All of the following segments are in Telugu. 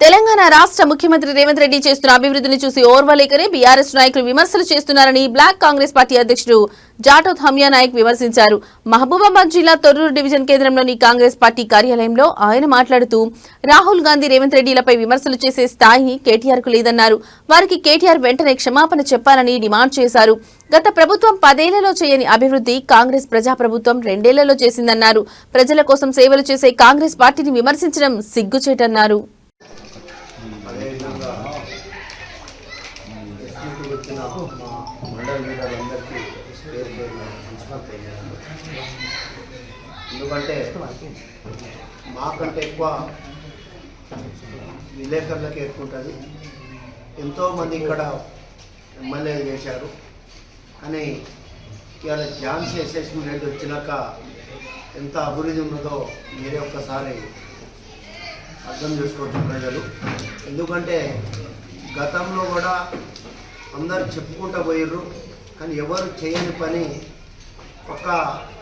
తెలంగాణ రాష్ట్ర ముఖ్యమంత్రి రేవంత్ రెడ్డి చేస్తున్న అభివృద్ధిని చూసి ఓర్వలేకనే బీఆర్ఎస్ నాయకులు విమర్శలు చేస్తున్నారని బ్లాక్ కాంగ్రెస్ పార్టీ అధ్యక్షుడు జాటోత్ హమియా నాయక్ విమర్శించారు. మహబూబాబాద్ జిల్లా తొర్రూరు డివిజన్ కేంద్రంలోని కాంగ్రెస్ పార్టీ కార్యాలయంలో ఆయన మాట్లాడుతూ రాహుల్ గాంధీ రేవంత్ రెడ్డిలపై విమర్శలు చేసే స్థాయి కేటీఆర్ కు లేదన్నారు. వారికి కేటీఆర్ వెంటనే క్షమాపణ చెప్పాలని డిమాండ్ చేశారు. గత ప్రభుత్వం 10 ఏళ్లలో చేయని అభివృద్ధి కాంగ్రెస్ ప్రజాప్రభుత్వం 2 ఏళ్లలో చేసిందన్నారు. ప్రజల కోసం సేవలు చేసే కాంగ్రెస్ పార్టీని విమర్శించడం సిగ్గుచేటన్నారు. అదేవిధంగా ఎస్పీకి వచ్చిన మా మండల లీడర్లందరికీ ఎందుకంటే మాకంటే ఎక్కువ విలేకరులకు ఎక్కుంటుంది. ఎంతోమంది ఇక్కడ ఎమ్మెల్యేలు చేశారు కానీ ఇవాళ ఝాన్సీ అసెస్మెంట్ రేట్ వచ్చినాక ఎంత అభివృద్ధి ఉన్నదో మీరే ఒక్కసారి అర్థం చేసుకోవచ్చు ప్రజలు. ఎందుకంటే గతంలో కూడా అందరు చెప్పుకుంటూ పోయిర్రు కానీ ఎవరు చేయని పని ఒక్క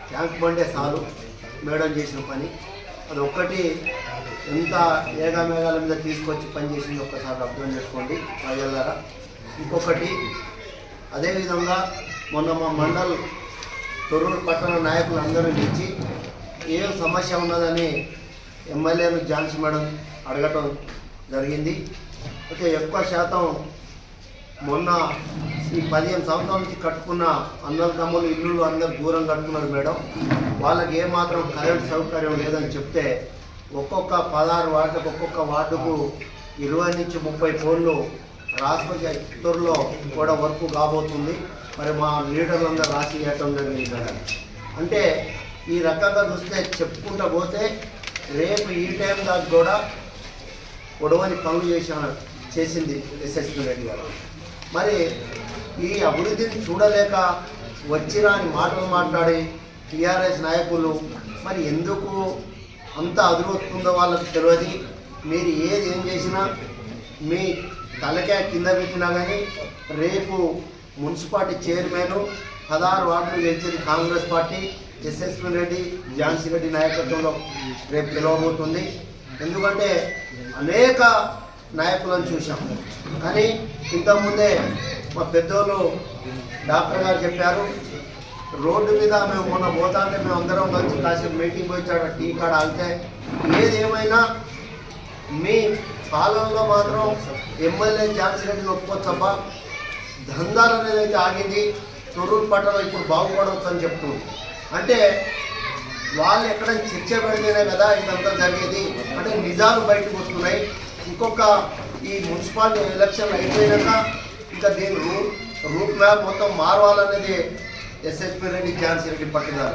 ట్యాంక్ బండే చాలు మేడం చేసిన పని. అది ఒక్కటి ఎంత ఏగామేఘాల మీద తీసుకొచ్చి పని చేసింది ఒక్కసారి అర్థం చేసుకోండి ప్రజలారా. ఇంకొకటి అదేవిధంగా మొన్న మా మండల్ తొర్రూరు పట్టణ నాయకులు అందరూ పిలిచి ఏం సమస్య ఉన్నదని ఎమ్మెల్యేను ఝాన్సీ మేడం అడగటం జరిగింది. అయితే ఎక్కువ శాతం మొన్న ఈ 15 సంవత్సరాల నుంచి కట్టుకున్న అందరు తమ్ముళ్ళు ఇల్లు అందరు దూరం కట్టుకున్నారు మేడం. వాళ్ళకి ఏమాత్రం కరెంట్ సౌకర్యం లేదని చెప్తే ఒక్కొక్క 16 వార్డులకు ఒక్కొక్క వార్డుకు 20 నుంచి 30 ఫోన్లు రాష్ట్ర చిత్తూరులో కూడా వర్క్ కాబోతుంది. మరి మా లీడర్లందరూ రాసి ఇవ్వటం జరిగింది మేడం. అంటే ఈ రకంగా చూస్తే చెప్పుకుంటూ పోతే రేపు ఈ టైం దాకా కూడా పొడవని పనులు చేసింది ఎస్ఎస్పీ రెడ్డి గారు. మరి ఈ అభివృద్ధిని చూడలేక వచ్చిరాని మాటలు మాట్లాడి టీఆర్ఎస్ నాయకులు మరి ఎందుకు అంత అదురుతుందో వాళ్ళకి తెలియదు. మీరు ఏం చేసినా మీ తలకే కింద పెట్టినా కానీ రేపు మున్సిపాలిటీ చైర్మన్ 16 వార్డులు గెలిచేది కాంగ్రెస్ పార్టీ ఎస్ఎస్పీ రెడ్డి ఝాన్సీ రెడ్డి నాయకత్వంలో రేపు గెలవబోతుంది. ఎందుకంటే అనేక నాయకులను చూసాం కానీ ఇంతకుముందే మా పెద్దోళ్ళు డాక్టర్ గారు చెప్పారు, రోడ్డు మీద మేము మొన్న పోతా అంటే మేము అందరం కలిసి కాసేపు మీటింగ్ వచ్చాడు టీ కాడ ఆగితే ఏదేమైనా మీ పాలనలో మాత్రం ఎమ్మెల్యే ఝాన్సీ రెడ్డిని ఒప్పుకోవచ్చబ్బా, దందాలు అనేది అయితే ఆగింది, తొర్రూరు పట్టణం ఇప్పుడు బాగుపడవచ్చు అని చెప్తుంది. అంటే వాళ్ళు ఎక్కడ చర్చ పెడితేనే కదా ఇదంతా జరిగేది. అంటే నిజాలు బయటకు వస్తున్నాయి. ఇంకొక ఈ మున్సిపాలిటీ ఎలక్షన్ అయిపోయినాక ఇంకా దీని రూట్ మ్యాప్ మొత్తం మారవాలనేది ఎస్ఎస్పీ రెడ్డి ఝాన్సీ రెడ్డి పట్టుదల.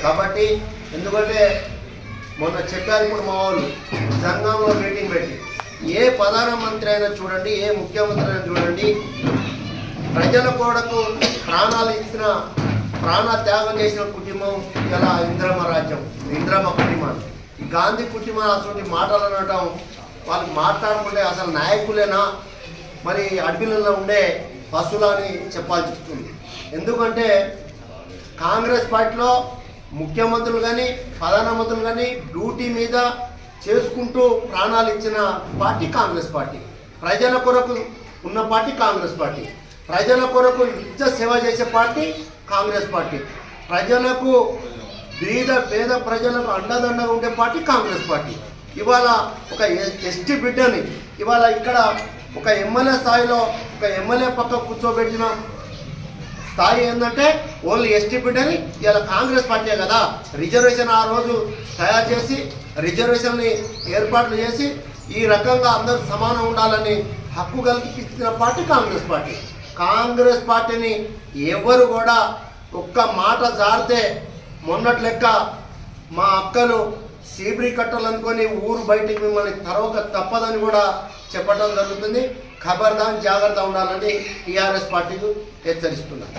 కాబట్టి ఎందుకంటే మొన్న చెప్పారు ఇప్పుడు మా వాళ్ళు సంఘంలో మీటింగ్ పెట్టి ఏ ప్రధానమంత్రి అయినా చూడండి, ఏ ముఖ్యమంత్రి అయినా చూడండి, ప్రజల కోడకు ప్రాణాలు ఇచ్చిన ప్రాణ త్యాగం చేసిన కుటుంబం ఇలా ఇంద్రమ్మ రాజ్యం, ఇంద్రమ్మ కుటుంబాన్ని. గాంధీ కుటుంబం అటువంటి మాటలు అనటం వాళ్ళు మాట్లాడుకుంటే అసలు నాయకులేనా మరి అడవిలలో ఉండే పశువులని చెప్పాల్సి వస్తుంది. ఎందుకంటే కాంగ్రెస్ పార్టీలో ముఖ్యమంత్రులు కానీ ప్రధానమంత్రులు కానీ డ్యూటీ మీద చేసుకుంటూ ప్రాణాలు ఇచ్చిన పార్టీ కాంగ్రెస్ పార్టీ. ప్రజల కొరకు ఉన్న పార్టీ కాంగ్రెస్ పార్టీ. ప్రజల కొరకు నిత్య సేవ చేసే పార్టీ కాంగ్రెస్ పార్టీ. ప్రజలకు పేద ప్రజలకు అండదండగా ఉండే పార్టీ కాంగ్రెస్ పార్టీ. ఇవాళ ఒక ఎస్టీ బిడ్డని ఇవాళ ఇక్కడ ఒక ఎమ్మెల్యే స్థాయిలో ఒక ఎమ్మెల్యే పక్క కూర్చోబెట్టిన స్థాయి ఏంటంటే ఓన్లీ ఎస్టీ బిడ్డని ఇవాళ కాంగ్రెస్ పార్టీ కదా. రిజర్వేషన్ ఆ రోజు తయారు చేసి రిజర్వేషన్ని ఏర్పాట్లు చేసి ఈ రకంగా అందరూ సమానం ఉండాలని హక్కు కల్పించిన పార్టీ కాంగ్రెస్ పార్టీ. కాంగ్రెస్ పార్టీని ఎవరు కూడా ఒక్క మాట జారితే మొన్నటి లెక్క మా అక్కలు సీబ్రీ కట్టాలనుకొని ఊరు బయటికి మిమ్మల్ని తరవక తప్పదని కూడా చెప్పడం జరుగుతుంది. ఖబర్దార్ జాగ్రత్త ఉండాలని టీఆర్ఎస్ పార్టీకి హెచ్చరిస్తున్నారు.